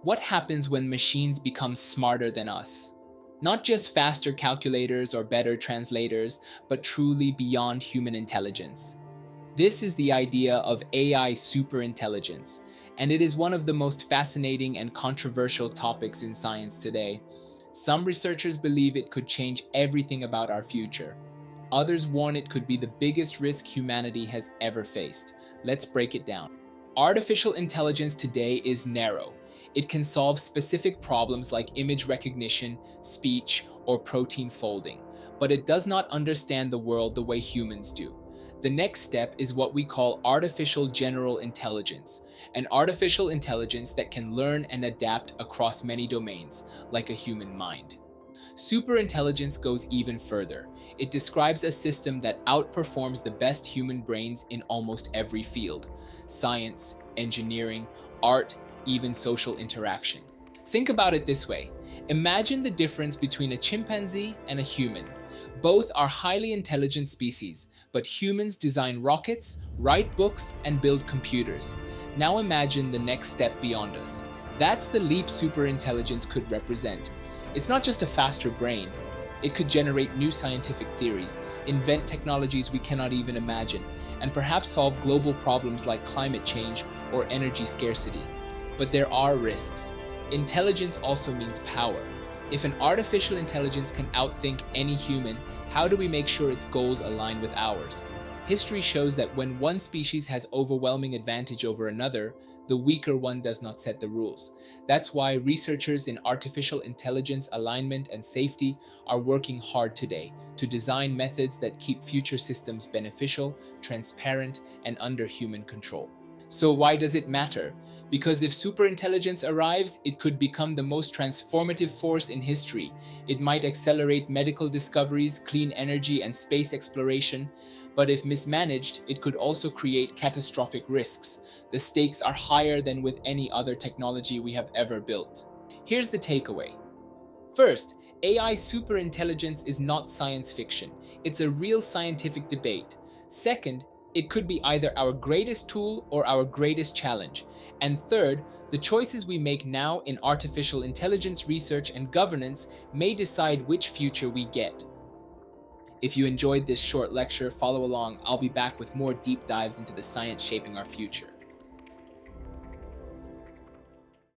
What happens when machines become smarter than us? Not just faster calculators or better translators, but truly beyond human intelligence. This is the idea of AI superintelligence, and it is one of the most fascinating and controversial topics in science today. Some researchers believe it could change everything about our future. Others warn it could be the biggest risk humanity has ever faced. Let's break it down. Artificial intelligence today is narrow. It can solve specific problems like image recognition, speech, or protein folding, but it does not understand the world the way humans do. The next step is what we call artificial general intelligence, an artificial intelligence that can learn and adapt across many domains, like a human mind. Superintelligence goes even further. It describes a system that outperforms the best human brains in almost every field: science, engineering, art, even social interaction. Think about it this way. Imagine the difference between a chimpanzee and a human. Both are highly intelligent species, but humans design rockets, write books, and build computers. Now imagine the next step beyond us. That's the leap superintelligence could represent. It's not just a faster brain. It could generate new scientific theories, invent technologies we cannot even imagine, and perhaps solve global problems like climate change or energy scarcity. But there are risks. Intelligence also means power. If an artificial intelligence can outthink any human, how do we make sure its goals align with ours? History shows that when one species has overwhelming advantage over another, the weaker one does not set the rules. That's why researchers in artificial intelligence alignment and safety are working hard today to design methods that keep future systems beneficial, transparent, and under human control. So why does it matter? Because if superintelligence arrives, it could become the most transformative force in history. It might accelerate medical discoveries, clean energy, and space exploration. But if mismanaged, it could also create catastrophic risks. The stakes are higher than with any other technology we have ever built. Here's the takeaway. First, AI superintelligence is not science fiction. It's a real scientific debate. Second, it could be either our greatest tool or our greatest challenge. And third, the choices we make now in artificial intelligence research and governance may decide which future we get. If you enjoyed this short lecture, follow along. I'll be back with more deep dives into the science shaping our future.